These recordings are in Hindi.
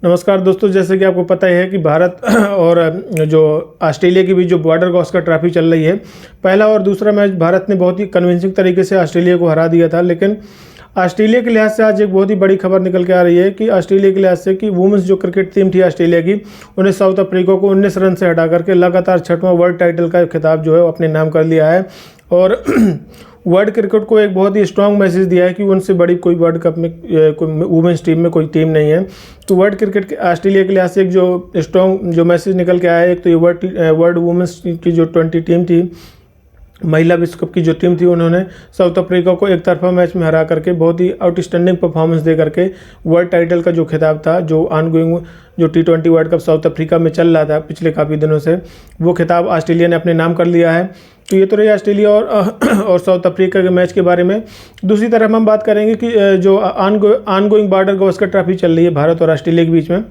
नमस्कार दोस्तों, जैसे कि आपको पता ही है कि भारत और जो ऑस्ट्रेलिया के बीच जो बॉर्डर गावस्कर ट्रॉफी चल रही है, पहला और दूसरा मैच भारत ने बहुत ही कन्विंसिंग तरीके से ऑस्ट्रेलिया को हरा दिया था। लेकिन ऑस्ट्रेलिया के लिहाज से आज एक बहुत ही बड़ी खबर निकल के आ रही है कि ऑस्ट्रेलिया के लिहाज से कि वुमेंस जो क्रिकेट टीम थी ऑस्ट्रेलिया की, उन्हें साउथ अफ्रीका को 19 रन से हटा करके लगातार 6वां वर्ल्ड टाइटल का खिताब जो है वो अपने नाम कर लिया है। और वर्ल्ड क्रिकेट को एक बहुत ही स्ट्रांग मैसेज दिया है कि उनसे बड़ी कोई वर्ल्ड कप में कोई वुमेंस टीम में कोई टीम नहीं है। तो वर्ल्ड क्रिकेट के ऑस्ट्रेलिया के लिहाज से एक जो स्ट्रांग जो मैसेज निकल के आया है, एक तो ये वर्ल्ड वुमेंस की जो 20 टीम थी, महिला विश्व कप की जो टीम थी, उन्होंने साउथ अफ्रीका को एक तरफा मैच में हरा करके बहुत ही आउटस्टैंडिंग परफॉर्मेंस दे करके वर्ल्ड टाइटल का जो खिताब था, जो ऑनगोइंग जो T20 world cup south Africa में चल रहा था पिछले काफ़ी दिनों से, वो खिताब ऑस्ट्रेलिया ने अपने नाम कर लिया है। तो ये तो रही ऑस्ट्रेलिया और साउथ अफ्रीका के मैच के बारे में। दूसरी तरफ हम बात करेंगे कि जो ऑनगोइंग बॉर्डर गावस्कर ट्रॉफी चल रही है भारत और ऑस्ट्रेलिया के बीच में।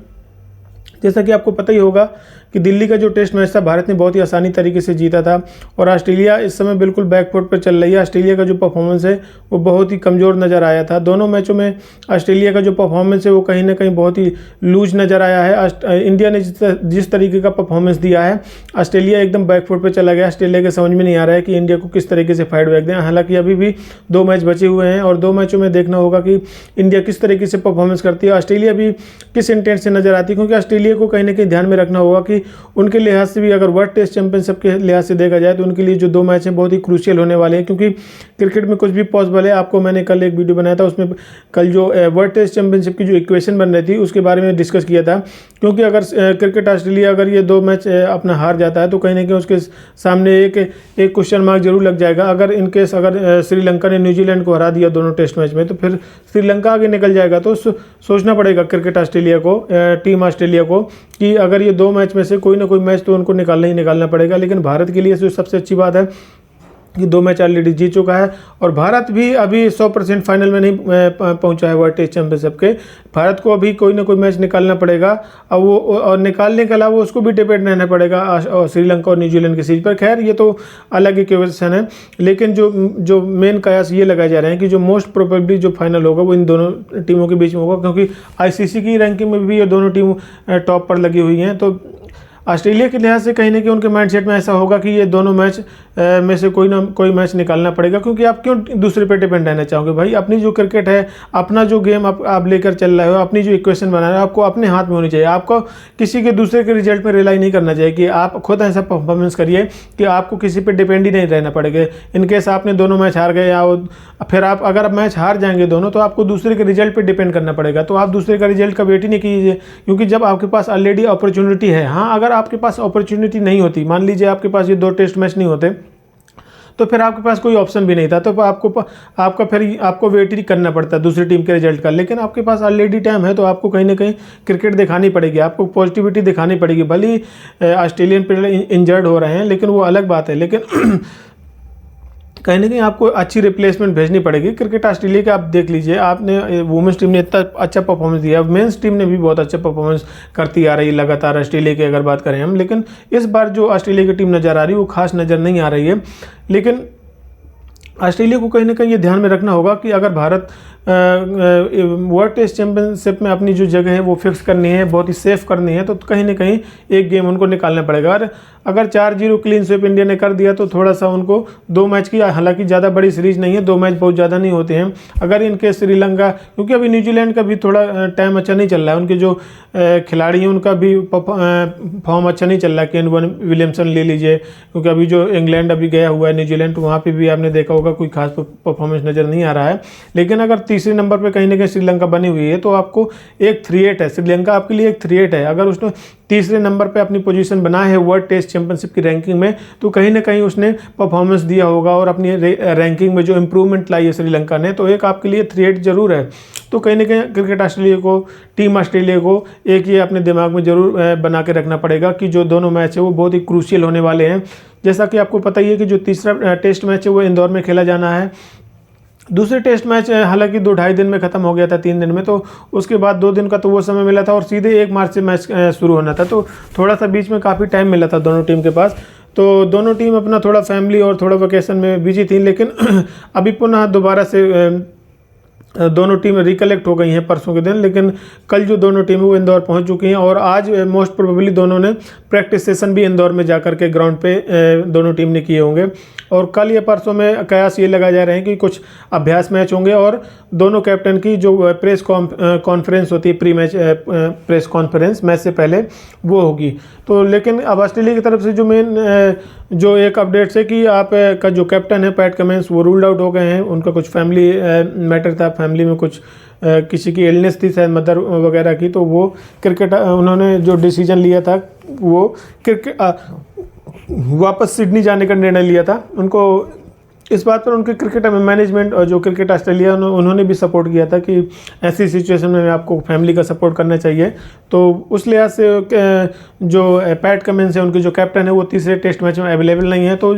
जैसा कि आपको पता ही होगा कि दिल्ली का जो टेस्ट मैच था भारत ने बहुत ही आसानी तरीके से जीता था और ऑस्ट्रेलिया इस समय बिल्कुल बैकफुट पर चल रही है। ऑस्ट्रेलिया का जो परफॉर्मेंस है वो बहुत ही कमज़ोर नज़र आया था। दोनों मैचों में ऑस्ट्रेलिया का जो परफॉर्मेंस है वो कहीं ना कहीं बहुत ही लूज नज़र आया है। इंडिया ने जिस तरीके का परफॉर्मेंस दिया है, ऑस्ट्रेलिया एकदम बैकफुट पर चला गया। ऑस्ट्रेलिया के समझ में नहीं आ रहा है कि इंडिया को किस तरीके से फाइट बैक दें। हालांकि अभी भी 2 मैच बचे हुए हैं और 2 मैचों में देखना होगा कि इंडिया किस तरीके से परफॉर्मेंस करती है, ऑस्ट्रेलिया भी किस इंटेंट से नज़र आती है। क्योंकि ऑस्ट्रेलिया को कहीं ना कहीं ध्यान में रखना होगा कि उनके लिहाज से भी अगर वर्ल्ड टेस्ट चैंपियनशिप के लिहाज से देखा जाए तो उनके लिए जो 2 मैच हैं बहुत ही क्रूशियल होने वाले हैं। क्योंकि क्रिकेट में कुछ भी पॉसिबल है। आपको मैंने कल एक वीडियो बनाया था, उसमें कल जो वर्ल्ड टेस्ट चैंपियनशिप की जो इक्वेशन बन रही थी उसके बारे में डिस्कस किया था। क्योंकि अगर क्रिकेट ऑस्ट्रेलिया अगर ये 2 मैच अपना हार जाता है तो कहीं ना कहीं उसके सामने एक क्वेश्चन मार्क जरूर लग जाएगा। अगर इनकेस अगर श्रीलंका ने न्यूजीलैंड को हरा दिया दोनों टेस्ट मैच में, तो फिर श्रीलंका आगे निकल जाएगा। तो सोचना पड़ेगा क्रिकेट ऑस्ट्रेलिया को, टीम ऑस्ट्रेलिया को, कि अगर ये 2 मैच में से कोई ना कोई मैच तो उनको निकालना ही निकालना पड़ेगा। लेकिन भारत के लिए जो सबसे अच्छी बात है कि 2 मैच ऑलरेडी जीत चुका है और भारत भी अभी 100% फाइनल में नहीं पहुंचा है वर्ल्ड टेस्ट चैंपियनशिप के। भारत को अभी कोई ना कोई मैच निकालना पड़ेगा और निकालने के अलावा उसको भी डिपेंड रहना पड़ेगा श्रीलंका और न्यूजीलैंड की सीरीज पर। खैर ये तो अलग ही क्वेश्चन है। लेकिन जो मेन कयास ये लगाए जा रहे हैं कि जो मोस्ट प्रोबेबली जो फाइनल होगा वो इन दोनों टीमों के बीच में होगा। क्योंकि ICC की रैंकिंग में भी ये दोनों टीम टॉप पर लगी हुई हैं। तो ऑस्ट्रेलिया के लिहाज से कहीं ना कहीं उनके माइंडसेट में ऐसा होगा कि ये दोनों मैच में से कोई ना कोई मैच निकालना पड़ेगा। क्योंकि आप क्यों दूसरे पे डिपेंड रहना चाहोगे भाई? अपनी जो क्रिकेट है, अपना जो गेम आप लेकर चल रहे हो, अपनी जो इक्वेशन बना रहे हो, आपको अपने हाथ में होनी चाहिए। आपको किसी के दूसरे के रिजल्ट पर रिलाई नहीं करना चाहिए कि आप खुद ऐसा परफॉर्मेंस करिए कि आपको किसी पे डिपेंड ही नहीं रहना पड़ेगा। इनकेस आपने दोनों मैच हार गए या फिर आप अगर मैच हार जाएंगे दोनों, तो आपको दूसरे के रिजल्ट पे डिपेंड करना पड़ेगा। तो आप दूसरे का रिजल्ट का वेट ही नहीं कीजिए। क्योंकि जब आपके पास ऑलरेडी अपॉर्चुनिटी है, हाँ अगर आपके पास अपॉर्चुनिटी नहीं होती, मान लीजिए आपके पास ये 2 टेस्ट मैच नहीं होते, तो फिर आपके पास कोई ऑप्शन भी नहीं था, तो आपको वेट ही करना पड़ता है दूसरी टीम के रिजल्ट का। लेकिन आपके पास ऑलरेडी टाइम है, तो आपको कहीं ना कहीं क्रिकेट दिखानी पड़ेगी, आपको पॉजिटिविटी दिखानी पड़ेगी। भले ही ऑस्ट्रेलियन प्लेयर इंजर्ड हो रहे हैं, लेकिन वो अलग बात है। लेकिन कहीं ना कहीं आपको अच्छी रिप्लेसमेंट भेजनी पड़ेगी। क्रिकेट ऑस्ट्रेलिया का आप देख लीजिए, आपने वुमेंस टीम ने इतना अच्छा परफॉर्मेंस दिया, मेंस टीम ने भी बहुत अच्छा परफॉर्मेंस करती आ रही है लगातार ऑस्ट्रेलिया की अगर बात करें हम। लेकिन इस बार जो ऑस्ट्रेलिया की टीम नज़र आ रही है वो खास नज़र नहीं आ रही है। लेकिन ऑस्ट्रेलिया को कहीं ना कहीं ये ध्यान में रखना होगा कि अगर भारत वर्ल्ड टेस्ट चैंपियनशिप में अपनी जो जगह है वो फिक्स करनी है, बहुत ही सेफ करनी है, तो कहीं ना कहीं एक गेम उनको निकालना पड़ेगा। अगर 4-0 क्लीन स्वीप इंडिया ने कर दिया तो थोड़ा सा उनको 2 मैच की, हालांकि ज़्यादा बड़ी सीरीज नहीं है, 2 मैच बहुत ज़्यादा नहीं होते हैं। अगर इनके श्रीलंका, क्योंकि अभी न्यूजीलैंड का भी थोड़ा टाइम अच्छा नहीं चल रहा है, उनके जो खिलाड़ी हैं उनका भी फॉर्म अच्छा नहीं चल रहा है। केन विलियमसन ले लीजिए, क्योंकि अभी जो इंग्लैंड अभी गया हुआ है न्यूजीलैंड, तो वहाँ पर भी आपने देखा होगा कोई खास परफॉर्मेंस नज़र नहीं आ रहा है। लेकिन अगर तीसरे नंबर पे कहीं ना कहीं श्रीलंका बनी हुई है, तो आपको एक 3-8 है, श्रीलंका आपके लिए एक 3-8 है। अगर उसने तीसरे नंबर पे अपनी पोजीशन बना है वर्ल्ड टेस्ट चैंपियनशिप की रैंकिंग में, तो कहीं ना कहीं उसने परफॉर्मेंस दिया होगा और अपनी रैंकिंग में जो इंप्रूवमेंट लाई है श्रीलंका ने, तो एक आपके लिए 3-8 जरूर है। तो कहीं ना कहीं क्रिकेट ऑस्ट्रेलिया को, टीम ऑस्ट्रेलिया को एक ये अपने दिमाग में जरूर बना के रखना पड़ेगा कि जो दोनों मैच है वो बहुत ही क्रूशियल होने वाले हैं। जैसा कि आपको पता ही है कि जो तीसरा टेस्ट मैच है वो इंदौर में खेला जाना है। दूसरे टेस्ट मैच हालांकि 2-2.5 दिन में ख़त्म हो गया था, 3 दिन में, तो उसके बाद 2 दिन का तो वो समय मिला था और सीधे 1 मार्च से मैच शुरू होना था। तो थोड़ा सा बीच में काफ़ी टाइम मिला था दोनों टीम के पास। तो दोनों टीम अपना थोड़ा फैमिली और थोड़ा वेकेशन में बिजी थी। लेकिन अभी पुनः दोबारा से दोनों टीमें रिकलेक्ट हो गई हैं परसों के दिन, लेकिन कल जो दोनों टीमें वो इंदौर पहुंच चुकी हैं और आज मोस्ट प्रोबेबली दोनों ने प्रैक्टिस सेशन भी इंदौर में जाकर के ग्राउंड पे दोनों टीम ने किए होंगे। और कल या परसों में कयास ये लगाए जा रहे हैं कि कुछ अभ्यास मैच होंगे और दोनों कैप्टन की जो प्रेस कॉन्फ्रेंस होती है, pre match press conference match से पहले, वो होगी। तो लेकिन अब ऑस्ट्रेलिया की तरफ से जो मेन जो एक अपडेट्स है कि आप का जो कैप्टन है पैट कमिंस वो रूल्ड आउट हो गए हैं। उनका कुछ फैमिली मैटर था, फैमिली में कुछ किसी की इलनेस थी शायद मदर वगैरह की, तो वो क्रिकेट उन्होंने जो डिसीजन लिया था वो क्रिकेट वापस सिडनी जाने का निर्णय लिया था। उनको इस बात पर उनके क्रिकेट मैनेजमेंट और जो क्रिकेट ऑस्ट्रेलिया उन्होंने भी सपोर्ट किया था कि ऐसी सिचुएशन में आपको फैमिली का सपोर्ट करना चाहिए। तो उस लिहाज से जो पैट कमिंस है, उनके जो कैप्टन है, वो तीसरे टेस्ट मैच में अवेलेबल नहीं है। तो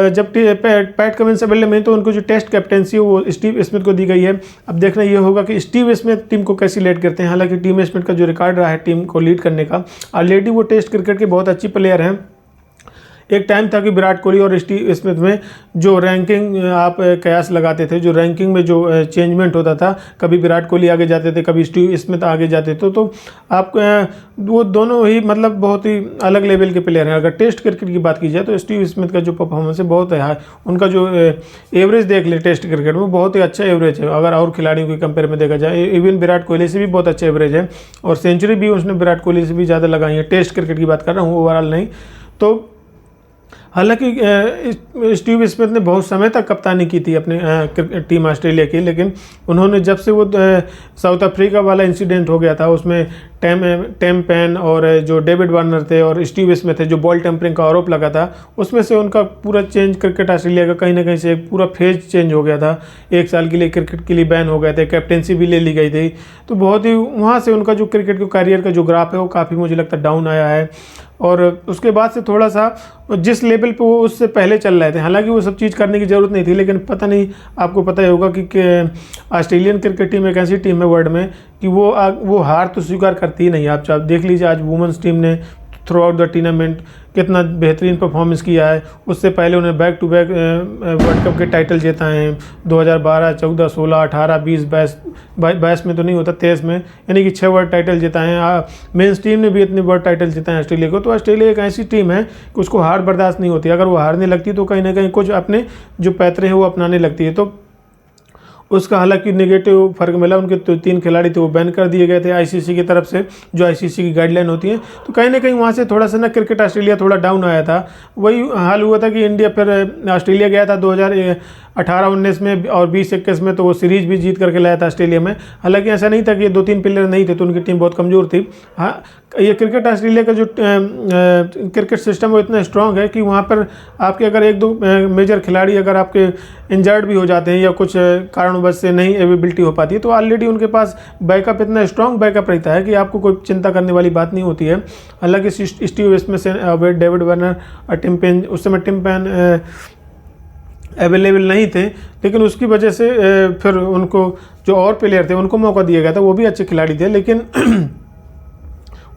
जब पैट कमिंस अवेलेबल नहीं तो उनको जो टेस्ट कैप्टेंसी है वो स्टीव स्मिथ को दी गई है। अब देखना ये होगा कि स्टीव स्मिथ टीम को कैसे लीड करते हैं। हालांकि टीम स्मिथ का जो रिकॉर्ड रहा है टीम को लीड करने का, ऑलरेडी वो टेस्ट क्रिकेट के बहुत अच्छी प्लेयर हैं। एक टाइम था कि विराट कोहली और स्टीव स्मिथ में जो रैंकिंग आप कयास लगाते थे, जो रैंकिंग में जो चेंजमेंट होता था, कभी विराट कोहली आगे जाते थे, कभी स्टीव स्मिथ आगे जाते थे, तो आप वो दोनों ही मतलब बहुत ही अलग लेवल के प्लेयर हैं। अगर टेस्ट क्रिकेट की बात की जाए तो स्टीव स्मिथ का जो परफॉर्मेंस है बहुत है, उनका जो एवरेज देख ले टेस्ट क्रिकेट में बहुत ही अच्छा एवरेज है अगर और खिलाड़ियों के कंपेयर में देखा जाए। इवन विराट कोहली से भी बहुत अच्छा एवरेज है और सेंचुरी भी उसने विराट कोहली से भी ज़्यादा लगाई है। टेस्ट क्रिकेट की बात कर रहा हूँ, ओवरऑल नहीं। तो हालांकि स्टीव स्मिथ ने बहुत समय तक कप्तानी की थी अपने टीम ऑस्ट्रेलिया की, लेकिन उन्होंने जब से वो साउथ अफ्रीका वाला इंसिडेंट हो गया था, उसमें टेम पेन और जो डेविड वार्नर थे और स्टीव स्मिथ थे, जो बॉल टेम्परिंग का आरोप लगा था, उसमें से उनका पूरा चेंज क्रिकेट ऑस्ट्रेलिया का कहीं ना कहीं से एक पूरा फेज चेंज हो गया था। एक साल के लिए क्रिकेट के लिए बैन हो गए थे, कैप्टेंसी भी ले ली गई थी। तो बहुत ही वहाँ से उनका जो क्रिकेट के करियर का जो ग्राफ है वो काफ़ी मुझे लगता है डाउन आया है। और उसके बाद से थोड़ा सा जिस लेवल पे वो उससे पहले चल रहे थे, हालांकि वो सब चीज़ करने की ज़रूरत नहीं थी, लेकिन पता नहीं, आपको पता ही होगा कि ऑस्ट्रेलियन क्रिकेट टीम एक ऐसी टीम है वर्ल्ड में कि वो हार तो स्वीकार करती ही नहीं। आप देख लीजिए आज वुमेंस टीम ने थ्रू आउट द टूर्नामेंट कितना बेहतरीन परफॉर्मेंस किया है। उससे पहले उन्हें back to back world cup के टाइटल जीता है 2012, 14, 16, 18, 20, 22 में तो नहीं होता, 23 में, यानी कि 6 वर्ल्ड टाइटल जीता है। मेंस टीम ने भी इतने वर्ल्ड टाइटल जीता है ऑस्ट्रेलिया को। तो ऑस्ट्रेलिया एक ऐसी टीम है कि उसको हार बर्दाश्त नहीं होती। अगर वो हारने लगती तो कहीं ना कहीं कुछ अपने जो पैतरे हैं वो अपनाने लगती है। तो उसका हालांकि नेगेटिव फर्क मिला, उनके 3 खिलाड़ी थे वो बैन कर दिए गए थे आईसीसी की तरफ से, जो आईसीसी की गाइडलाइन होती है। तो कहीं ना कहीं वहाँ से थोड़ा सा ना क्रिकेट ऑस्ट्रेलिया थोड़ा डाउन आया था। वही हाल हुआ था कि इंडिया फिर ऑस्ट्रेलिया गया था 2018-19 में और 20-21 में, तो वो सीरीज भी जीत करके लाया था ऑस्ट्रेलिया में। हालांकि ऐसा नहीं था कि ये 2-3 प्लेयर नहीं थे तो उनकी टीम बहुत कमज़ोर थी। हाँ, ये क्रिकेट ऑस्ट्रेलिया का जो क्रिकेट सिस्टम वो इतना स्ट्रॉन्ग है कि वहाँ पर आपके अगर 1-2 मेजर खिलाड़ी अगर आपके इंजर्ड भी हो जाते हैं या कुछ कारणवश से नहीं अवेलेबिलिटी हो पाती है, तो ऑलरेडी उनके पास बैकअप इतना स्ट्रॉन्ग बैकअप रहता है कि आपको कोई चिंता करने वाली बात नहीं होती है। हालांकि स्टीव स्मिथ से डेविड वार्नर और टिम पेन, उस समय टिम पेन अवेलेबल नहीं थे, लेकिन उसकी वजह से फिर उनको जो और प्लेयर थे उनको मौका दिया गया था, वो भी अच्छे खिलाड़ी थे। लेकिन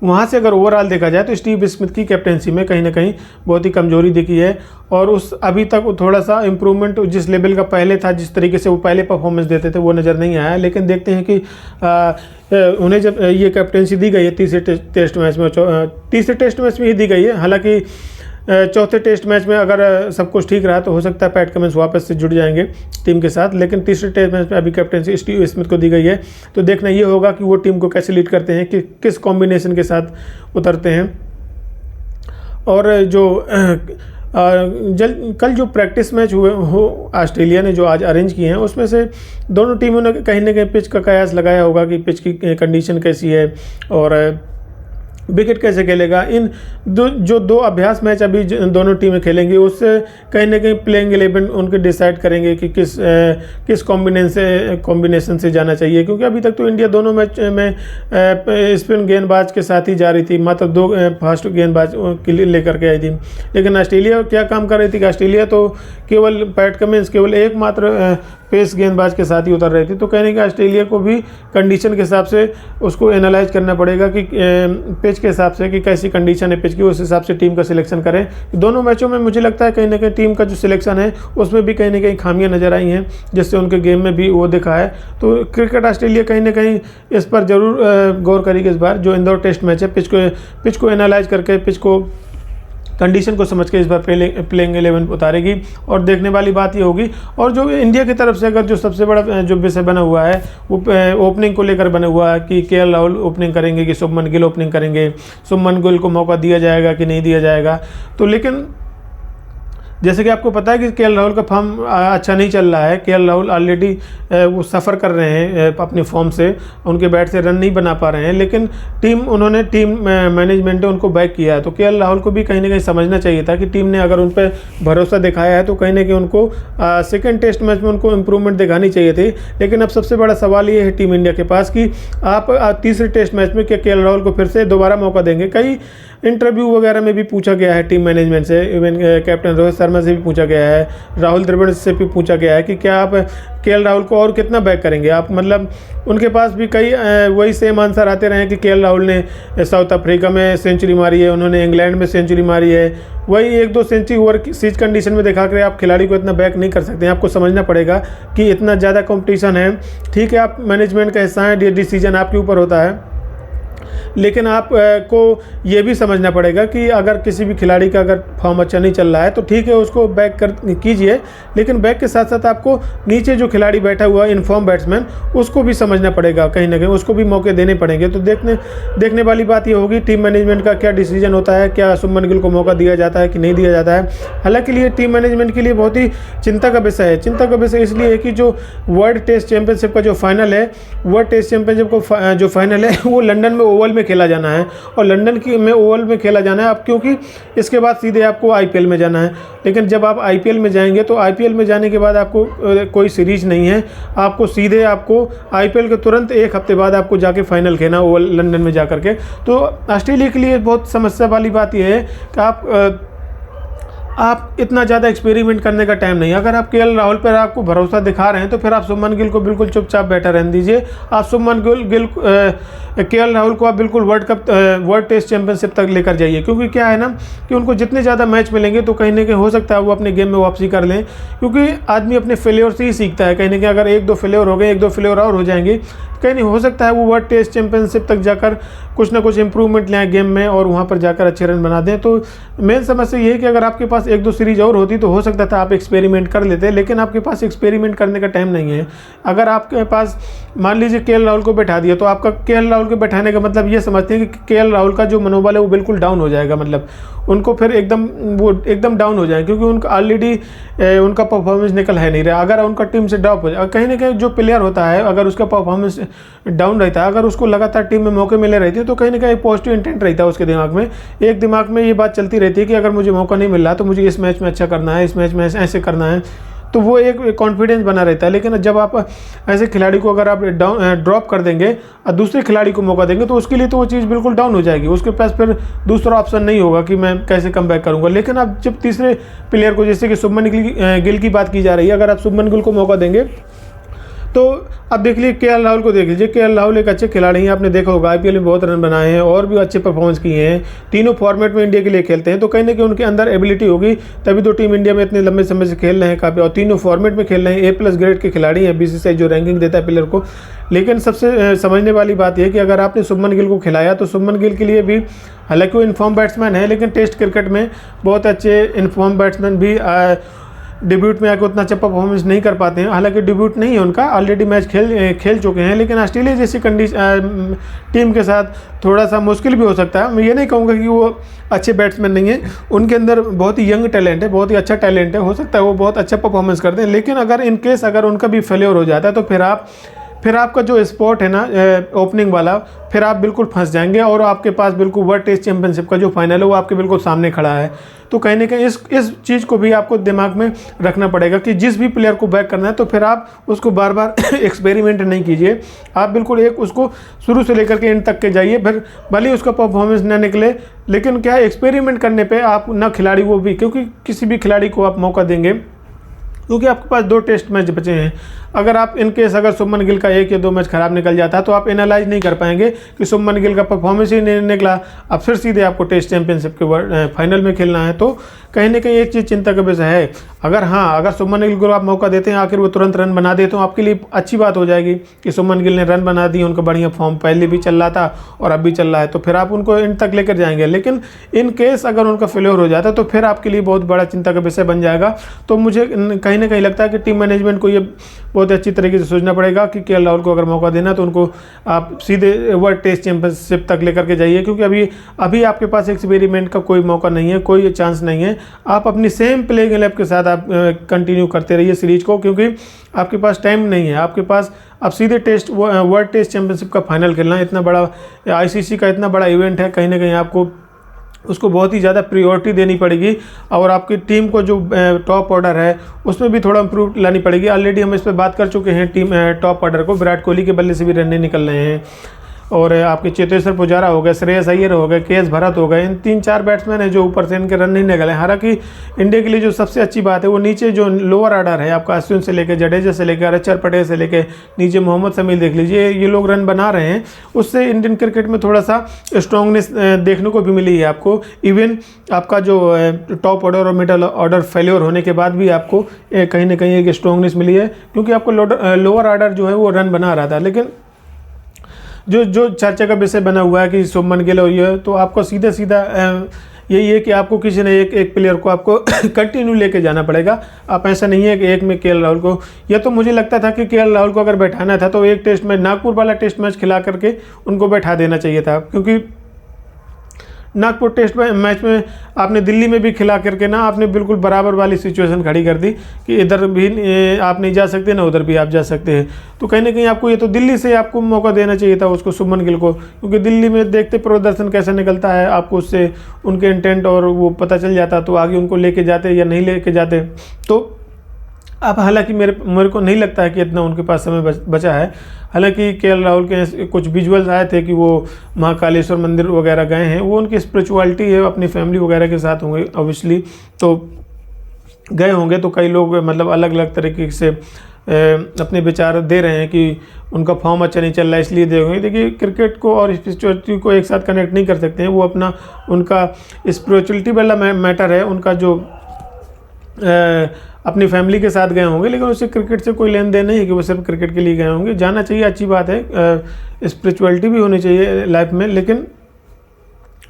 वहाँ से अगर ओवरऑल देखा जाए तो स्टीव स्मिथ की कैप्टेंसी में कहीं ना कहीं बहुत ही कमजोरी दिखी है और उस अभी तक थोड़ा सा इम्प्रूवमेंट जिस लेवल का पहले था, जिस तरीके से वो पहले परफॉर्मेंस देते थे, वो नज़र नहीं आया। लेकिन देखते हैं कि उन्हें जब ये कैप्टेंसी दी गई है तीसरे टेस्ट मैच में ही दी गई है। हालांकि चौथे टेस्ट मैच में अगर सब कुछ ठीक रहा तो हो सकता है पैट कमिंस वापस से जुड़ जाएंगे टीम के साथ, लेकिन तीसरे टेस्ट मैच में अभी कैप्टेंसी स्टीव स्मिथ को दी गई है। तो देखना ये होगा कि वो टीम को कैसे लीड करते हैं, कि किस कॉम्बिनेशन के साथ उतरते हैं। और जो कल जो प्रैक्टिस मैच हुए ऑस्ट्रेलिया ने जो आज अरेंज किए हैं, उसमें से दोनों टीमों ने कहीं ना कहीं पिच का कयास लगाया होगा कि पिच की कंडीशन कैसी है और विकेट कैसे खेलेगा। इन जो दो अभ्यास मैच अभी दोनों टीमें खेलेंगी, उससे कहीं ना कहीं प्लेइंग 11 उनके डिसाइड करेंगे कि किस कॉम्बिनेशन से जाना चाहिए। क्योंकि अभी तक तो इंडिया दोनों मैच में स्पिन गेंदबाज के साथ ही जा रही थी, मात्र 2 फास्ट गेंदबाज के लिए लेकर के आई थी। लेकिन ऑस्ट्रेलिया क्या काम कर रही थी कि ऑस्ट्रेलिया तो केवल पैट कमिंस केवल एकमात्र पेस गेंदबाज के साथ ही उतर रही थी। तो कहने कि ऑस्ट्रेलिया को भी कंडीशन के हिसाब से उसको एनालाइज करना पड़ेगा कि पिच पिच के हिसाब से कि कैसी कंडीशन है पिच की, उस हिसाब से टीम का सिलेक्शन करें। दोनों मैचों में मुझे लगता है कहीं ना कहीं टीम का जो सिलेक्शन है उसमें भी कहीं ना कहीं खामियां नज़र आई हैं, जिससे उनके गेम में भी वो दिखा है। तो क्रिकेट ऑस्ट्रेलिया कहीं ना कहीं इस पर ज़रूर गौर करेगी इस बार। जो इंदौर टेस्ट मैच है, पिच को एनालाइज करके, पिच को कंडीशन को समझ के इस बार प्लेइंग 11 उतारेगी। और देखने वाली बात ये होगी। और जो इंडिया की तरफ से अगर जो सबसे बड़ा जो विषय बना हुआ है वो ओपनिंग को लेकर बना हुआ है कि केएल राहुल ओपनिंग करेंगे कि शुभमन गिल ओपनिंग करेंगे, शुभमन गिल को मौका दिया जाएगा कि नहीं दिया जाएगा। तो लेकिन जैसे कि आपको पता है कि केएल राहुल का फॉर्म अच्छा नहीं चल रहा है। केएल राहुल ऑलरेडी वो सफ़र कर रहे हैं अपनी फॉर्म से, उनके बैट से रन नहीं बना पा रहे हैं, लेकिन उन्होंने टीम मैनेजमेंट ने उनको बैक किया है। तो केएल राहुल को भी कहीं ना कहीं समझना चाहिए था कि टीम ने अगर उन पर भरोसा दिखाया है तो कहीं ना कहीं उनको सेकेंड टेस्ट मैच में उनको इम्प्रूवमेंट दिखानी चाहिए थी। लेकिन अब सबसे बड़ा सवाल ये है टीम इंडिया के पास कि आप तीसरे टेस्ट मैच में क्या केएल राहुल को फिर से दोबारा मौका देंगे। कई इंटरव्यू वगैरह में भी पूछा गया है टीम मैनेजमेंट से, इवन कैप्टन रोहित शर्मा से भी पूछा गया है, राहुल द्रविड़ से भी पूछा गया है कि क्या आप केएल राहुल को और कितना बैक करेंगे आप। मतलब उनके पास भी कई वही सेम आंसर आते रहे कि केएल राहुल ने साउथ अफ्रीका में सेंचुरी मारी है, उन्होंने इंग्लैंड में सेंचुरी मारी है, वही 1-2 सेंचुरी ओवर सीज कंडीशन में दिखा कर आप खिलाड़ी को इतना बैक नहीं कर सकते हैं। आपको समझना पड़ेगा कि इतना ज़्यादा कॉम्पिटिशन है। ठीक है, आप मैनेजमेंट का हिस्सा है, डिसीजन आपके ऊपर होता है, लेकिन आप को ये भी समझना पड़ेगा कि अगर किसी भी खिलाड़ी का अगर फॉर्म अच्छा नहीं चल रहा है तो ठीक है, उसको बैक कर कीजिए, लेकिन बैक के साथ साथ आपको नीचे जो खिलाड़ी बैठा हुआ है इनफॉर्म बैट्समैन, उसको भी समझना पड़ेगा, कहीं ना कहीं उसको भी मौके देने पड़ेंगे। तो देखने वाली बात ये होगी टीम मैनेजमेंट का क्या डिसीजन होता है, क्या शुभमन गिल को मौका दिया जाता है कि नहीं दिया जाता है। हालांकि ये टीम मैनेजमेंट के लिए बहुत ही चिंता का विषय है। चिंता का विषय इसलिए है कि जो वर्ल्ड टेस्ट चैंपियनशिप का जो फाइनल है, वर्ल्ड टेस्ट चैंपियनशिप का जो फाइनल है वो लंदन में ओवल में खेला जाना है, और लंदन में ओवल में खेला जाना है अब, क्योंकि इसके बाद सीधे आपको आईपीएल में जाना है। लेकिन जब आप आईपीएल में जाएंगे तो आईपीएल में जाने के बाद आपको कोई सीरीज नहीं है, आपको सीधे आपको आईपीएल के तुरंत 1 हफ्ते बाद आपको जाके फाइनल खेलना ओवल लंदन में जा करके। तो ऑस्ट्रेलिया के लिए बहुत समस्या वाली बात यह है कि आप इतना ज़्यादा एक्सपेरिमेंट करने का टाइम नहीं है। अगर आप केएल राहुल पर आपको भरोसा दिखा रहे हैं तो फिर आप शुभमन गिल को बिल्कुल चुपचाप बैठा रहने दीजिए। आप शुभमन गिल केएल राहुल को आप बिल्कुल वर्ल्ड टेस्ट चैंपियनशिप तक लेकर जाइए, क्योंकि क्या है ना कि उनको जितने ज़्यादा मैच मिलेंगे तो कहीं ना कहीं हो सकता है वो अपने गेम में वापसी कर लें, क्योंकि आदमी अपने फेलियर से ही सीखता है। कहीं ना कहीं अगर 1-2 फेलियर हो गए, 1-2 फेलियर और हो जाएंगे, कहीं नहीं हो सकता है वो वर्ल्ड टेस्ट चैंपियनशिप तक जाकर कुछ ना कुछ इंप्रूवमेंट लाएँ गेम में और वहाँ पर जाकर अच्छे रन बना दें। तो मेन समस्या ये है कि अगर आपके पास 1-2 सीरीज और होती तो हो सकता था आप एक्सपेरिमेंट कर लेते, लेकिन आपके पास एक्सपेरिमेंट करने का टाइम नहीं है। अगर आपके पास मान लीजिए केएल राहुल को बैठा दिया, तो आपका केएल राहुल को बैठाने का मतलब ये समझते हैं कि केएल राहुल का जो मनोबल है वो बिल्कुल डाउन हो जाएगा, मतलब उनको फिर एकदम डाउन हो जाए, क्योंकि उनका ऑलरेडी उनका परफॉर्मेंस निकल है नहीं रहा। अगर उनका टीम से ड्रॉप हो जाए, कहीं ना कहीं जो प्लेयर होता है अगर उसका परफॉर्मेंस डाउन रहता है, अगर उसको लगातार टीम में मौके मिले रहते हैं तो कहीं ना कहीं पॉजिटिव इंटेंट रहता है उसके दिमाग में। एक दिमाग में ये बात चलती रहती है कि अगर मुझे मौका नहीं मिल रहा तो मुझे इस मैच में अच्छा करना है, इस मैच में ऐसे करना है, तो वो एक कॉन्फिडेंस बना रहता है। लेकिन जब आप ऐसे खिलाड़ी को अगर आप ड्रॉप कर देंगे और दूसरे खिलाड़ी को मौका देंगे तो उसके लिए तो वो चीज़ बिल्कुल डाउन हो जाएगी, उसके पास फिर दूसरा ऑप्शन नहीं होगा कि मैं कैसे कम बैक करूँगा। लेकिन आप जब तीसरे प्लेयर को, जैसे कि शुभमन गिल की बात की जा रही है, अगर आप शुभमन गिल को मौका देंगे तो अब देख लीजिए केएल राहुल को देख लीजिए। केएल राहुल एक अच्छे खिलाड़ी हैं, आपने देखा होगा आईपीएल में बहुत रन बनाए हैं और भी अच्छे परफॉर्मेंस किए हैं, तीनों फॉर्मेट में इंडिया के लिए खेलते हैं, तो कहीं ना कहीं उनके अंदर एबिलिटी होगी, तभी तो टीम इंडिया में इतने लंबे समय से खेल रहे हैं काफ़ी, और तीनों फॉर्मेट में खेल रहे हैं। A+ ग्रेड के खिलाड़ी हैं बीसीसीआई जो रैंकिंग देता है प्लेयर को। लेकिन सबसे समझने वाली बात यह कि अगर आपने शुभमन गिल को खिलाया तो शुभमन गिल के लिए भी, हालांकि वो इनफॉर्म बैट्समैन है, लेकिन टेस्ट क्रिकेट में बहुत अच्छे इनफॉर्म बैट्समैन भी डिब्यूट में आकर उतना अच्छा परफॉर्मेंस नहीं कर पाते हैं। हालांकि डिब्यूट नहीं है उनका, ऑलरेडी मैच खेल चुके हैं, लेकिन ऑस्ट्रेलिया जैसी टीम के साथ थोड़ा सा मुश्किल भी हो सकता है। मैं ये नहीं कहूँगा कि वो अच्छे बैट्समैन नहीं है, उनके अंदर बहुत ही यंग टैलेंट है, बहुत ही अच्छा टैलेंट है, हो सकता है वो बहुत अच्छा परफॉर्मेंस करते हैं। लेकिन अगर इन केस अगर उनका भी फेलियर हो जाता है तो फिर आपका जो स्पॉट है ना ओपनिंग वाला, फिर आप बिल्कुल फंस जाएंगे और आपके पास बिल्कुल वर्ल्ड टेस्ट चैंपियनशिप का जो फाइनल है वो आपके बिल्कुल सामने खड़ा है। तो कहीं ना कहीं इस चीज़ को भी आपको दिमाग में रखना पड़ेगा कि जिस भी प्लेयर को बैक करना है तो फिर आप उसको बार बार एक्सपेरिमेंट नहीं कीजिए, आप बिल्कुल उसको शुरू से लेकर के एंड तक के जाइए। फिर भले उसका परफॉर्मेंस ना निकले, लेकिन क्या एक्सपेरिमेंट करने पर आप ना खिलाड़ी वो भी, क्योंकि किसी भी खिलाड़ी को आप मौका देंगे क्योंकि आपके पास 2 टेस्ट मैच बचे हैं। अगर आप इन केस अगर शुभमन गिल का 1 या 2 मैच खराब निकल जाता है तो आप एनालाइज नहीं कर पाएंगे कि शुभमन गिल का परफॉर्मेंस ही नहीं निकला, अब फिर सीधे आपको टेस्ट चैंपियनशिप के फाइनल में खेलना है। तो कहीं ना कहीं एक चीज़ चिंता का विषय है। अगर शुभमन गिल को आप मौका देते हैं, आखिर वो तुरंत रन बना दे तो आपके लिए अच्छी बात हो जाएगी कि शुभमन गिल ने रन बना दी, उनका बढ़िया फॉर्म पहले भी चल रहा था और अब भी चल रहा है, तो फिर आप उनको इन तक लेकर जाएंगे। लेकिन इन केस अगर उनका फेल्योर हो जाता है तो फिर आपके लिए बहुत बड़ा चिंता का विषय बन जाएगा। तो मुझे कहीं ना कहीं लगता है कि टीम मैनेजमेंट को ये बहुत अच्छी तरीके से सोचना पड़ेगा कि केएल राहुल को अगर मौका देना तो उनको आप सीधे वर्ल्ड टेस्ट चैंपियनशिप तक लेकर के जाइए, क्योंकि अभी आपके पास एक्सपेरिमेंट का कोई मौका नहीं है, कोई चांस नहीं है। आप अपनी सेम प्लेइंग 11 के साथ आप कंटिन्यू करते रहिए सीरीज को, क्योंकि आपके पास टाइम नहीं है। आपके पास अब सीधे वर्ल्ड टेस्ट चैंपियनशिप का फाइनल खेलना, इतना बड़ा आईसीसी का इतना बड़ा इवेंट है, कहीं ना कहीं आपको उसको बहुत ही ज़्यादा प्रायोरिटी देनी पड़ेगी और आपकी टीम को जो टॉप ऑर्डर है उसमें भी थोड़ा इंप्रूव लानी पड़ेगी। ऑलरेडी हम इस पर बात कर चुके हैं टीम टॉप ऑर्डर को। विराट कोहली के बल्ले से भी रन नहीं निकल रहे हैं और आपके चेतेश्वर पुजारा हो गए, श्रेयस अय्यर हो गए, केएस भरत हो गए, इन 3-4 बैट्समैन हैं जो ऊपर से इनके रन नहीं निकले। हालांकि इंडिया के लिए जो सबसे अच्छी बात है वो नीचे जो लोअर ऑर्डर है आपका, अश्विन से लेकर जडेजा से लेकर अक्षर पटेल से लेकर नीचे मोहम्मद शमी देख लीजिए, ये लोग रन बना रहे हैं। उससे इंडियन क्रिकेट में थोड़ा सा स्ट्रॉन्गनेस देखने को भी मिली है आपको। इवन आपका जो टॉप ऑर्डर और मिडल ऑर्डर फेल्योर होने के बाद भी आपको कहीं ना कहीं एक स्ट्रॉन्गनेस मिली है, क्योंकि आपको लोअर ऑर्डर जो है वो रन बना रहा था। लेकिन जो चर्चा का विषय बना हुआ है कि शुभमन गिल और ये, तो आपको सीधा यही है कि आपको किसी ने एक प्लेयर को आपको कंटिन्यू लेके जाना पड़ेगा। आप ऐसा नहीं है कि एक में केएल राहुल को, या तो मुझे लगता था कि केएल राहुल को अगर बैठाना था तो एक टेस्ट मैच, नागपुर वाला टेस्ट मैच खिला करके उनको बैठा देना चाहिए था, क्योंकि नागपुर टेस्ट मैच में आपने दिल्ली में भी खिला करके ना आपने बिल्कुल बराबर वाली सिचुएशन खड़ी कर दी कि इधर भी आप नहीं जा सकते ना उधर भी आप जा सकते हैं। तो कहीं ना कहीं आपको ये तो दिल्ली से आपको मौका देना चाहिए था उसको, शुभमन गिल को, क्योंकि दिल्ली में देखते प्रदर्शन कैसा निकलता है, आपको उससे उनके इंटेंट और वो पता चल जाता, तो आगे उनको लेके जाते या नहीं लेके जाते। तो अब हालांकि मेरे को नहीं लगता है कि इतना उनके पास समय बचा है। हालांकि केएल राहुल के कुछ विजुअल्स आए थे कि वो महाकालेश्वर मंदिर वगैरह गए हैं, वो उनकी स्पिरिचुअलिटी है, अपनी फैमिली वगैरह के साथ होंगे ऑब्वियसली, तो गए होंगे। तो कई लोग मतलब अलग अलग तरीके से अपने विचार दे रहे हैं कि उनका फॉर्म अच्छा नहीं चल रहा है इसलिए दे होंगे। देखिए, क्रिकेट को और स्पिरिचुअलिटी को एक साथ कनेक्ट नहीं कर सकते हैं, वो उनका स्पिरिचुअलिटी वाला मैटर है, उनका जो अपनी फैमिली के साथ गए होंगे, लेकिन उससे क्रिकेट से कोई लेन देन नहीं है कि वो सिर्फ क्रिकेट के लिए गए होंगे। जाना चाहिए, अच्छी बात है, स्पिरिचुअलिटी भी होनी चाहिए लाइफ में, लेकिन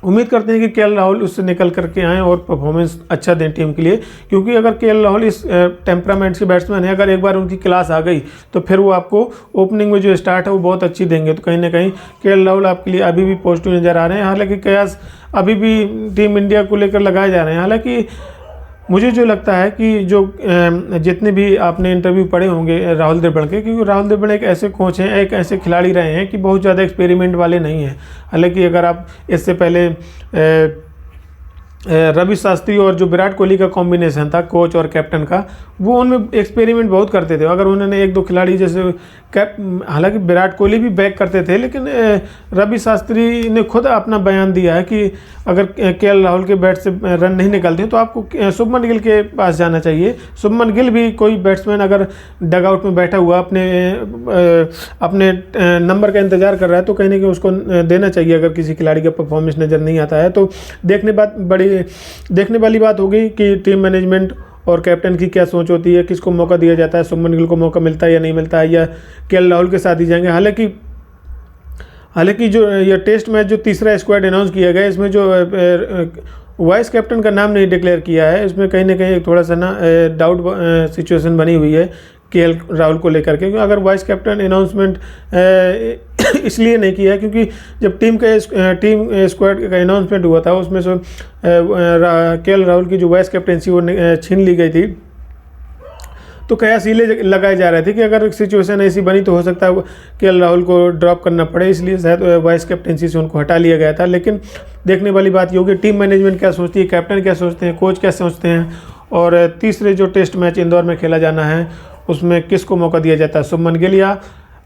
उम्मीद करते हैं कि केएल राहुल उससे निकल करके आएँ और परफॉर्मेंस अच्छा दें टीम के लिए, क्योंकि अगर केएल राहुल इस टेम्परामेंट के बैट्समैन है, अगर एक बार उनकी क्लास आ गई तो फिर वो आपको ओपनिंग में जो स्टार्ट है वो बहुत अच्छी देंगे। तो कहीं ना कहीं केएल राहुल आपके लिए अभी भी पॉजिटिव नज़र आ रहे हैं। हालांकि कयास अभी भी टीम इंडिया को लेकर लगाए जा रहे हैं। हालांकि मुझे जो लगता है कि जो जितने भी आपने इंटरव्यू पढ़े होंगे राहुल द्रविड़ के, क्योंकि राहुल द्रविड़ एक ऐसे कोच हैं, एक ऐसे खिलाड़ी रहे हैं कि बहुत ज़्यादा एक्सपेरिमेंट वाले नहीं हैं। हालांकि अगर आप इससे पहले रवि शास्त्री और जो विराट कोहली का कॉम्बिनेशन था कोच और कैप्टन का, वो उनमें एक्सपेरिमेंट बहुत करते थे। अगर उन्होंने 1-2 खिलाड़ी जैसे हालांकि विराट कोहली भी बैक करते थे, लेकिन रवि शास्त्री ने खुद अपना बयान दिया है कि अगर केएल राहुल के बैट से रन नहीं निकलते हैं तो आपको शुभमन गिल के पास जाना चाहिए। शुभमन गिल भी कोई बैट्समैन अगर डगआउट में बैठा हुआ अपने नंबर का इंतजार कर रहा है तो कहीं ना कहीं उसको देना चाहिए। अगर किसी खिलाड़ी का परफॉर्मेंस नज़र नहीं आता है तो देखने वाली बात होगी कि टीम मैनेजमेंट और कैप्टन की क्या सोच होती है, किसको मौका दिया जाता है, शुभमन गिल को मौका मिलता है या नहीं मिलता है, या केएल राहुल के साथ ही जाएंगे। हालांकि जो ये टेस्ट मैच जो तीसरा स्क्वाड अनाउंस किया गया, इसमें जो वाइस कैप्टन का नाम नहीं डिक्लेयर किया है, इसमें कहीं ना कहीं थोड़ा सा ना डाउट सिचुएशन बनी हुई है केएल राहुल को लेकर के। क्योंकि अगर वाइस कैप्टन अनाउंसमेंट इसलिए नहीं किया है क्योंकि जब टीम स्क्वाड का अनाउंसमेंट हुआ था उसमें से केएल राहुल की जो वाइस कैप्टनसी वो छीन ली गई थी। तो कयास ये लगाए जा रहे थे कि अगर सिचुएशन ऐसी बनी तो हो सकता है केएल राहुल को ड्रॉप करना पड़े, इसलिए शायद वाइस कैप्टनसी से उनको हटा लिया गया था। लेकिन देखने वाली बात ये होगी टीम मैनेजमेंट क्या सोचती है, कैप्टन क्या सोचते हैं, कोच क्या सोचते हैं, और तीसरे जो टेस्ट मैच इंदौर में खेला जाना है उसमें किसको मौका दिया जाता है, शुभमन गिल या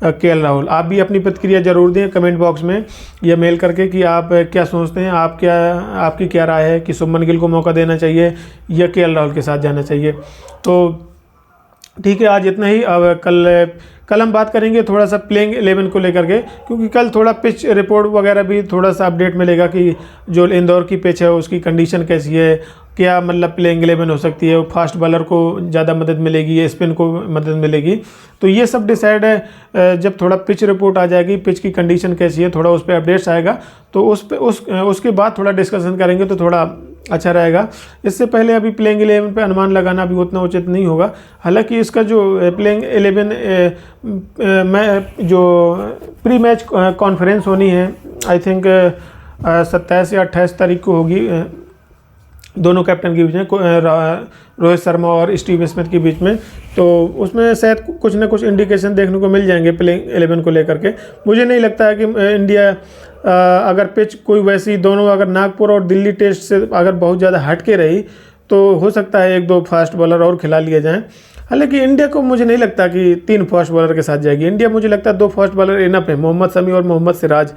केएल राहुल। आप भी अपनी प्रतिक्रिया जरूर दें कमेंट बॉक्स में या मेल करके कि आप क्या सोचते हैं, आपकी क्या राय है कि शुभमन गिल को मौका देना चाहिए या केएल राहुल के साथ जाना चाहिए। तो ठीक है, आज इतना ही। अब कल हम बात करेंगे थोड़ा सा प्लेइंग 11 को लेकर के, क्योंकि कल थोड़ा पिच रिपोर्ट वगैरह भी थोड़ा सा अपडेट मिलेगा कि जो इंदौर की पिच है उसकी कंडीशन कैसी है, क्या मतलब प्लेइंग 11 हो सकती है, फास्ट बॉलर को ज़्यादा मदद मिलेगी या स्पिन को मदद मिलेगी। तो ये सब डिसाइड है जब थोड़ा पिच रिपोर्ट आ जाएगी, पिच की कंडीशन कैसी है, थोड़ा उस पर अपडेट्स आएगा तो उसके बाद थोड़ा डिस्कशन करेंगे तो थोड़ा अच्छा रहेगा। इससे पहले अभी प्लेइंग 11 पे अनुमान लगाना भी उतना उचित नहीं होगा। हालांकि इसका जो प्लेइंग 11 जो प्री मैच कॉन्फ्रेंस होनी है, आई थिंक 27 या 28 तारीख को होगी, दोनों कैप्टन के बीच में, रोहित शर्मा और स्टीव स्मिथ के बीच में। तो उसमें शायद कुछ ना कुछ इंडिकेशन देखने को मिल जाएंगे प्लेइंग 11 को लेकर के। मुझे नहीं लगता है कि इंडिया अगर पिच कोई वैसी, दोनों अगर नागपुर और दिल्ली टेस्ट से अगर बहुत ज़्यादा हट के रही तो हो सकता है 1-2 फास्ट बॉलर और खिला लिए जाएँ। हालांकि इंडिया को मुझे नहीं लगता कि 3 फास्ट बॉलर के साथ जाएगी इंडिया। मुझे लगता है 2 फास्ट बॉलर इनफ है, मोहम्मद शमी और मोहम्मद सिराज।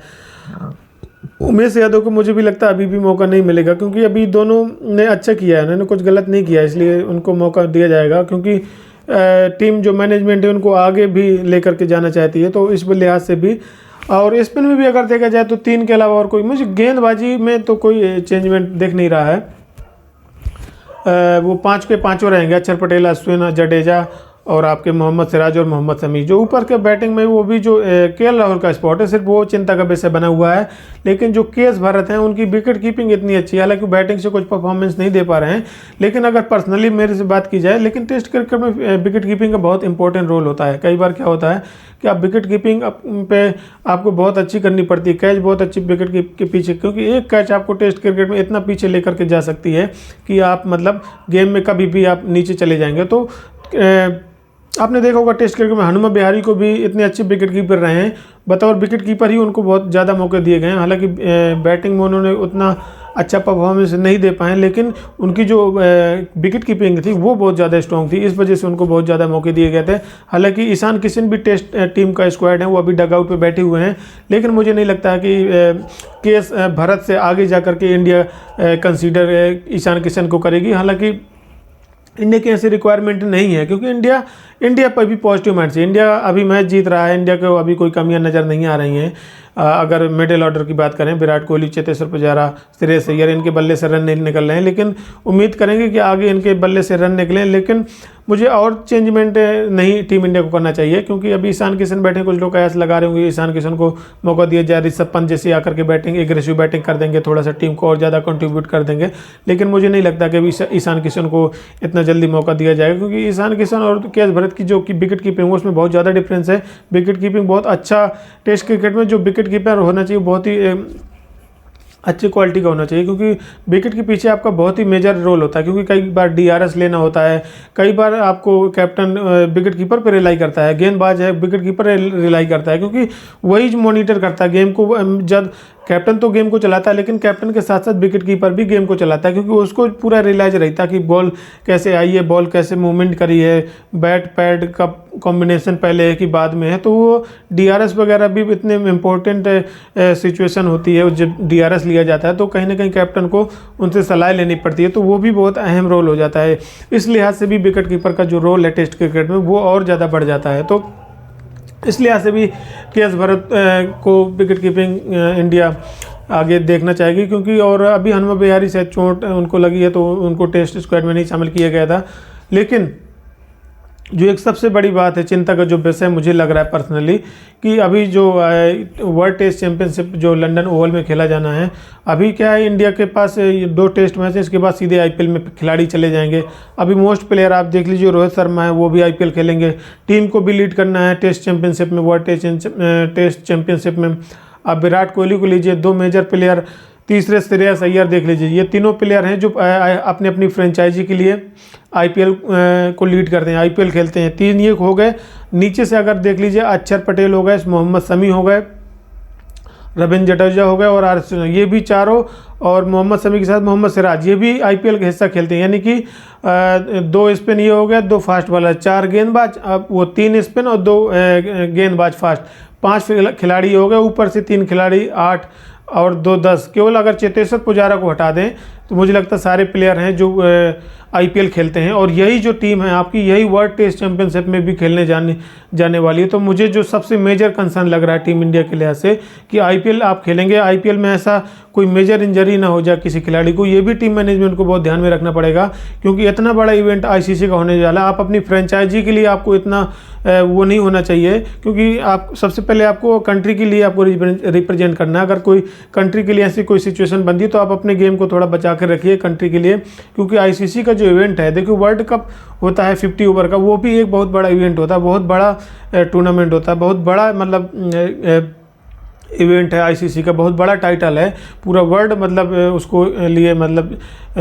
उमेश यादव को मुझे भी लगता है अभी भी मौका नहीं मिलेगा, क्योंकि अभी दोनों ने अच्छा किया है, उन्होंने कुछ गलत नहीं किया, इसलिए उनको मौका दिया जाएगा। क्योंकि टीम जो मैनेजमेंट है उनको आगे भी लेकर के जाना चाहती है, तो इस लिहाज से भी। और स्पिन में भी अगर देखा जाए तो 3 के अलावा और कोई, मुझे गेंदबाजी में तो कोई चेंजमेंट दिख नहीं रहा है। वो 5 के 5 रहेंगे, अक्षर पटेल, अश्विन, जडेजा और आपके मोहम्मद सिराज और मोहम्मद शमी। जो ऊपर के बैटिंग में वो भी जो केएल राहुल का स्पॉट है, सिर्फ वो चिंता का विषय बना हुआ है। लेकिन जो केएस भरत हैं उनकी विकेट कीपिंग इतनी अच्छी है, हालांकि बैटिंग से कुछ परफॉर्मेंस नहीं दे पा रहे हैं। लेकिन अगर पर्सनली मेरे से बात की जाए, लेकिन टेस्ट क्रिकेट में विकेट कीपिंग का बहुत इंपॉर्टेंट रोल होता है। कई बार क्या होता है कि आप विकेट कीपिंग पे आपको बहुत अच्छी करनी पड़ती है, कैच बहुत अच्छी विकेट के पीछे, क्योंकि एक कैच आपको टेस्ट क्रिकेट में इतना पीछे लेकर के जा सकती है कि आप मतलब गेम में कभी भी आप नीचे चले जाएंगे। तो आपने देखा होगा टेस्ट क्रिकेट में हनुमा बिहारी को भी इतने अच्छे विकेट कीपर रहे हैं, बतौर विकेट कीपर ही उनको बहुत ज़्यादा मौके दिए गए हैं। हालांकि बैटिंग में उन्होंने उतना अच्छा परफॉर्मेंस नहीं दे पाए, लेकिन उनकी जो विकेट कीपिंग थी वो बहुत ज़्यादा स्ट्रॉन्ग थी, इस वजह से उनको बहुत ज़्यादा मौके दिए गए थे। हालांकि ईशान किशन भी टेस्ट टीम का स्क्वाड है, वो अभी डगआउट पे बैठे हुए हैं, लेकिन मुझे नहीं लगता कि केएस भरत से आगे जा कर के इंडिया कंसीडर ईशान किशन को करेगी। हालांकि इंडिया की ऐसी रिक्वायरमेंट नहीं है, क्योंकि इंडिया पर भी पॉजिटिव माइंड से, इंडिया अभी मैच जीत रहा है, इंडिया को अभी कोई कमियां नज़र नहीं आ रही हैं। अगर मिडिल ऑर्डर की बात करें, विराट कोहली, चेतेश्वर पुजारा, श्रेयस अय्यर, इनके बल्ले से रन नहीं निकल रहे हैं, लेकिन उम्मीद करेंगे कि आगे इनके बल्ले से रन निकलें। लेकिन मुझे और चेंजमेंट नहीं टीम इंडिया को करना चाहिए, क्योंकि अभी ईशान किशन बैठे, कुछ लोग कयास लगा रहे होंगे ईशान किशन को मौका दिया जाए, ऋषभ पंत जैसे आकर के बैटिंग एग्रेसिव बैटिंग कर देंगे, थोड़ा सा टीम को और ज़्यादा कंट्रीब्यूट कर देंगे। लेकिन मुझे नहीं लगता कि अभी ईशान किशन को इतना जल्दी मौका दिया जाएगा, क्योंकि ईशान किशन और केएस भरत की जो कि विकेट कीपिंग है उसमें बहुत ज़्यादा डिफरेंस है। विकेट कीपिंग बहुत अच्छा, टेस्ट क्रिकेट में जो विकेट कीपर होना चाहिए बहुत ही अच्छी क्वालिटी का होना चाहिए, क्योंकि विकेट के पीछे आपका बहुत ही मेजर रोल होता है। क्योंकि कई बार डीआरएस लेना होता है, कई बार आपको कैप्टन विकेट कीपर पर रिलाई करता है, गेंदबाज है विकेट कीपर रिलाई करता है, क्योंकि वही मॉनिटर करता है गेम को। जब कैप्टन तो गेम को चलाता है, लेकिन कैप्टन के साथ साथ विकेट कीपर भी गेम को चलाता है, क्योंकि उसको पूरा रियलाइज रहता है कि बॉल कैसे आई है, बॉल कैसे मूवमेंट करी है, बैट पैड का कॉम्बिनेशन पहले है कि बाद में है। तो वो डीआरएस वगैरह भी इतने इम्पोर्टेंट सिचुएशन होती है, जब डीआरएस लिया जाता है तो कहीं ना कहीं कैप्टन को उनसे सलाह लेनी पड़ती है, तो वो भी बहुत अहम रोल हो जाता है। इस लिहाज से भी विकेट कीपर का जो रोल है टेस्ट क्रिकेट में वो और ज़्यादा बढ़ जाता है। तो इस लिहाज से भी केएस भरत को विकेट कीपिंग इंडिया आगे देखना चाहेगी, क्योंकि और अभी हनुमा बिहारी से चोट उनको लगी है तो उनको टेस्ट स्क्वाड में नहीं शामिल किया गया था। लेकिन जो एक सबसे बड़ी बात है, चिंता का जो विषय मुझे लग रहा है पर्सनली, कि अभी जो वर्ल्ड टेस्ट चैंपियनशिप जो लंदन ओवल में खेला जाना है, अभी क्या है इंडिया के पास 2 टेस्ट मैच है, इसके बाद सीधे आईपीएल में खिलाड़ी चले जाएंगे। अभी मोस्ट प्लेयर आप देख लीजिए, रोहित शर्मा है, वो भी आईपीएल खेलेंगे, टीम को भी लीड करना है टेस्ट चैंपियनशिप में, वर्ल्ड टेस्ट चैंपियनशिप में। आप विराट कोहली को लीजिए, 2 मेजर प्लेयर, तीसरे श्रेयस अय्यर देख लीजिए, ये तीनों प्लेयर हैं जो अपने अपनी फ्रेंचाइजी के लिए आईपीएल को लीड करते हैं, आईपीएल खेलते हैं। 3 ये हो गए। नीचे से अगर देख लीजिए, अक्षर पटेल हो गए, मोहम्मद शमी हो गए, रविंद्र जडेजा हो गए और ये भी चारों, और मोहम्मद शमी के साथ मोहम्मद सिराज, ये भी आईपीएल का हिस्सा खेलते हैं। यानी कि 2 स्पिन ये हो गया, 2 फास्ट बॉलर, 4 गेंदबाज, अब वो 3 स्पिन और 2 गेंदबाज फास्ट, 5 खिलाड़ी हो गए, ऊपर से 3 खिलाड़ी, 8 और 2 10। केवल अगर चेतेश्वर पुजारा को हटा दें तो मुझे लगता है सारे प्लेयर हैं जो आईपीएल खेलते हैं, और यही जो टीम है आपकी यही वर्ल्ड टेस्ट चैंपियनशिप में भी खेलने जाने वाली है। तो मुझे जो सबसे मेजर कंसर्न लग रहा है टीम इंडिया के लिहाज से कि आईपीएल आप खेलेंगे, आईपीएल में ऐसा कोई मेजर इंजरी ना हो जाए किसी खिलाड़ी को, ये भी टीम मैनेजमेंट को बहुत ध्यान में रखना पड़ेगा, क्योंकि इतना बड़ा इवेंट आईसीसी का होने वाला है। आप अपनी फ्रेंचाइजी के लिए आपको इतना वो नहीं होना चाहिए, क्योंकि आप सबसे पहले आपको कंट्री के लिए आपको रिप्रेजेंट करना है। अगर कोई कंट्री के लिए ऐसी कोई सिचुएशन बनती है तो आप अपने गेम को थोड़ा बचा कर रखिए कंट्री के लिए, क्योंकि आईसीसी का जो इवेंट है, देखिए वर्ल्ड कप होता है 50 ओवर का, वो भी एक बहुत बड़ा इवेंट होता है, बहुत बड़ा टूर्नामेंट होता है, बहुत बड़ा मतलब इवेंट है आईसीसी का, बहुत बड़ा टाइटल है, पूरा वर्ल्ड मतलब उसको लिए मतलब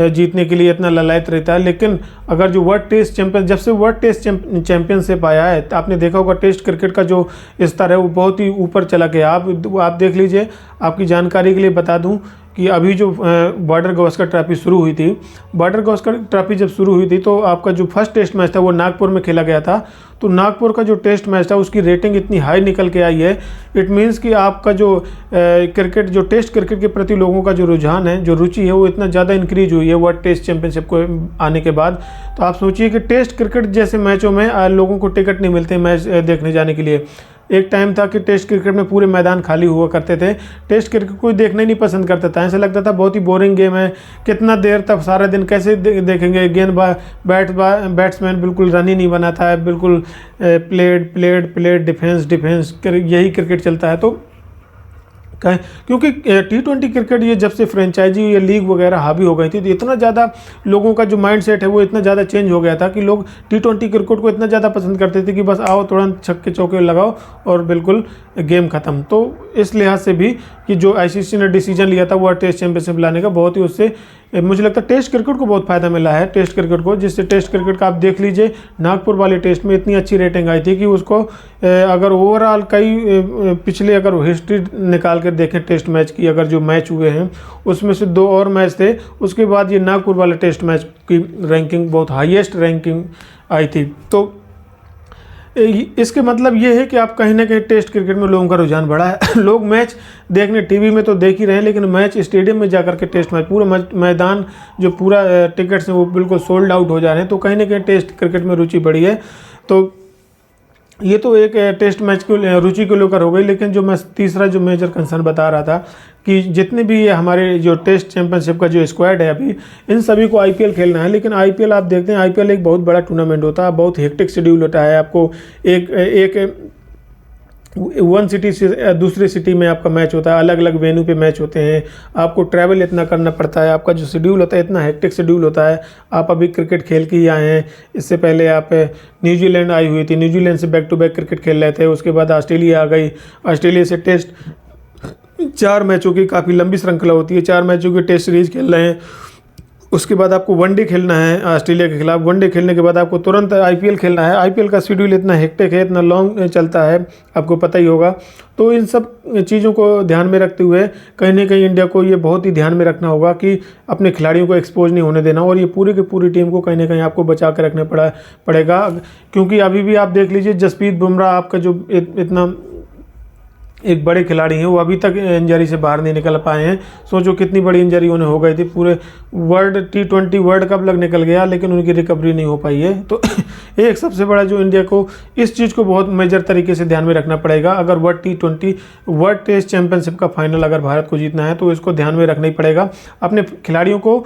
जीतने के लिए इतना ललायत रहता है। लेकिन अगर जो वर्ल्ड टेस्ट चैंपियन, जब से वर्ल्ड टेस्ट चैंपियनशिप आया है, तो आपने देखा होगा टेस्ट क्रिकेट का जो स्तर है वो बहुत ही ऊपर चला गया। आप देख लीजिए, आपकी जानकारी के लिए बता दूं कि अभी जो बॉर्डर गावस्कर ट्रॉफी शुरू हुई थी, बॉर्डर गावस्कर ट्रॉफी जब शुरू हुई थी तो आपका जो फर्स्ट टेस्ट मैच था वो नागपुर में खेला गया था। तो नागपुर का जो टेस्ट मैच था उसकी रेटिंग इतनी हाई निकल के आई है, इट मीन्स कि आपका जो क्रिकेट, जो टेस्ट क्रिकेट के प्रति लोगों का जो रुझान है, जो रुचि है, वो इतना ज़्यादा इंक्रीज हुई है वर्ल्ड टेस्ट चैंपियनशिप को आने के बाद। तो आप सोचिए कि टेस्ट क्रिकेट जैसे मैचों में लोगों को टिकट नहीं मिलते मैच देखने जाने के लिए। एक टाइम था कि टेस्ट क्रिकेट में पूरे मैदान खाली हुआ करते थे, टेस्ट क्रिकेट कोई देखना ही नहीं पसंद करता था, ऐसा लगता था बहुत ही बोरिंग गेम है, कितना देर तक सारा दिन कैसे देखेंगे, बैट्समैन बिल्कुल रन ही नहीं बनाता है, बिल्कुल प्लेड डिफेंस यही क्रिकेट चलता है। तो क्योंकि T20 क्रिकेट ये जब से फ्रेंचाइजी या लीग वगैरह हावी हो गई थी, तो इतना ज़्यादा लोगों का जो माइंडसेट है वो इतना ज़्यादा चेंज हो गया था कि लोग T20 क्रिकेट को इतना ज़्यादा पसंद करते थे कि बस आओ तुरंत छक्के चौके लगाओ और बिल्कुल गेम ख़त्म। तो इस लिहाज से भी कि जो आईसीसी ने डिसीजन लिया था वर्ल्ड टेस्ट चैंपियनशिप लाने का, बहुत ही उससे मुझे लगता है टेस्ट क्रिकेट को बहुत फ़ायदा मिला है, टेस्ट क्रिकेट को, जिससे टेस्ट क्रिकेट का आप देख लीजिए नागपुर वाले टेस्ट में इतनी अच्छी रेटिंग आई थी कि उसको अगर ओवरऑल कई पिछले अगर हिस्ट्री निकाल कर देखें टेस्ट मैच की, अगर जो मैच हुए हैं उसमें से 2 और मैच थे, उसके बाद ये नागपुर वाले टेस्ट मैच की रैंकिंग बहुत हाईएस्ट रैंकिंग आई थी। तो इसके मतलब ये है कि आप कहीं ना कहीं टेस्ट क्रिकेट में लोगों का रुझान बढ़ा है। लोग मैच देखने टीवी में तो देख ही रहे हैं, लेकिन मैच स्टेडियम में जाकर के टेस्ट मैच, पूरा मैदान जो पूरा टिकट्स हैं वो बिल्कुल सोल्ड आउट हो जा रहे हैं। तो कहीं ना कहीं टेस्ट क्रिकेट में रुचि बढ़ी है। तो ये तो एक टेस्ट मैच को रुचि को लेकर हो गई, लेकिन जो मैं तीसरा जो मेजर कंसर्न बता रहा था कि जितने भी ये हमारे जो टेस्ट चैंपियनशिप का जो स्क्वाड है अभी, इन सभी को आईपीएल खेलना है। लेकिन आईपीएल आप देखते हैं, आईपीएल एक बहुत बड़ा टूर्नामेंट होता है, बहुत हेक्टिक शेड्यूल होता है। आपको एक वन सिटी से दूसरी सिटी में आपका मैच होता है, अलग अलग वेन्यू पे मैच होते हैं, आपको ट्रैवल इतना करना पड़ता है, आपका जो शेड्यूल होता है इतना हेक्टिक शेड्यूल होता है। आप अभी क्रिकेट खेल के ही आए हैं, इससे पहले आप न्यूजीलैंड आई हुई थी, न्यूजीलैंड से बैक टू बैक क्रिकेट खेल रहे थे, उसके बाद ऑस्ट्रेलिया आ गई, ऑस्ट्रेलिया से टेस्ट 4 मैचों की काफ़ी लंबी श्रृंखला होती है, 4 मैचों की टेस्ट सीरीज खेल रहे हैं। उसके बाद आपको वनडे खेलना है ऑस्ट्रेलिया के खिलाफ, वनडे खेलने के बाद आपको तुरंत आईपीएल खेलना है। आईपीएल का शेड्यूल इतना हेक्टिक है, इतना लॉन्ग चलता है, आपको पता ही होगा। तो इन सब चीज़ों को ध्यान में रखते हुए कहीं ना कहीं इंडिया को ये बहुत ही ध्यान में रखना होगा कि अपने खिलाड़ियों को एक्सपोज नहीं होने देना, और ये पूरी की पूरी टीम को कहीं ना कहीं आपको बचा कर रखना पड़ेगा। क्योंकि अभी भी आप देख लीजिए, जसप्रीत बुमराह आपका जो इतना एक बड़े खिलाड़ी हैं, वो अभी तक इंजरी से बाहर नहीं निकल पाए हैं। सोचो कितनी बड़ी इंजरी उन्हें हो गई थी, पूरे T20 वर्ल्ड कप लग निकल गया, लेकिन उनकी रिकवरी नहीं हो पाई है। तो एक सबसे बड़ा जो इंडिया को इस चीज़ को बहुत मेजर तरीके से ध्यान में रखना पड़ेगा। अगर वर्ल्ड टेस्ट चैंपियनशिप का फाइनल अगर भारत को जीतना है तो इसको ध्यान में रखना ही पड़ेगा। अपने खिलाड़ियों को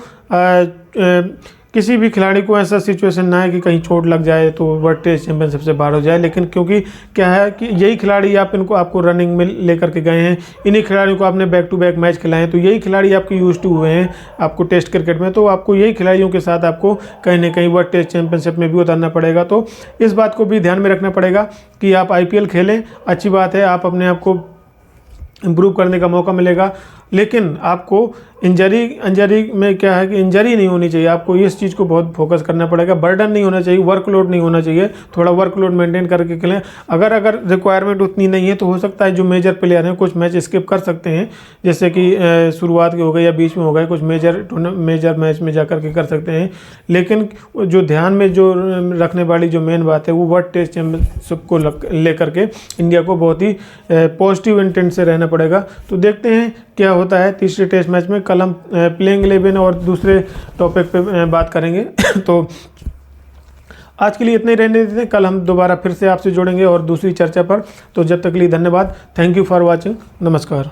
किसी भी खिलाड़ी को ऐसा सिचुएशन ना है कि कहीं चोट लग जाए तो वर्ल्ड टेस्ट चैंपियनशिप से बाहर हो जाए। लेकिन क्योंकि क्या है कि यही खिलाड़ी आपको रनिंग में लेकर के गए हैं, इन्हीं खिलाड़ियों को आपने बैक टू बैक मैच खिलाए हैं, तो यही खिलाड़ी आपके यूज टू हुए हैं आपको टेस्ट क्रिकेट में। तो आपको यही खिलाड़ियों के साथ आपको कहीं ना कहीं वर्ल्ड टेस्ट चैंपियनशिप में भी उतरना पड़ेगा। तो इस बात को भी ध्यान में रखना पड़ेगा कि आप आईपीएल खेलें, अच्छी बात है, आप अपने आप को इम्प्रूव करने का मौका मिलेगा, लेकिन आपको इंजरी में क्या है कि इंजरी नहीं होनी चाहिए। आपको इस चीज़ को बहुत फोकस करना पड़ेगा, बर्डन नहीं होना चाहिए, वर्कलोड नहीं होना चाहिए, थोड़ा वर्कलोड मेंटेन करके खेलें। अगर रिक्वायरमेंट उतनी नहीं है तो हो सकता है जो मेजर प्लेयर हैं कुछ मैच स्किप कर सकते हैं, जैसे कि शुरुआत के हो गए या बीच में हो गए, कुछ मेजर मैच में जाकर के कर सकते हैं। लेकिन जो ध्यान में जो रखने वाली जो मेन बात है वो वर्ल्ड टेस्ट चैंपियनशिप को लेकर के इंडिया को बहुत ही पॉजिटिव इंटेंट से रहना पड़ेगा। तो देखते हैं क्या होता है तीसरे टेस्ट मैच में। कल हम प्लेइंग 11 और दूसरे टॉपिक पे बात करेंगे। तो आज के लिए इतने ही रहने देते हैं, कल हम दोबारा फिर से आपसे जुड़ेंगे और दूसरी चर्चा पर। तो जब तक के लिए धन्यवाद। Thank you for watching. नमस्कार।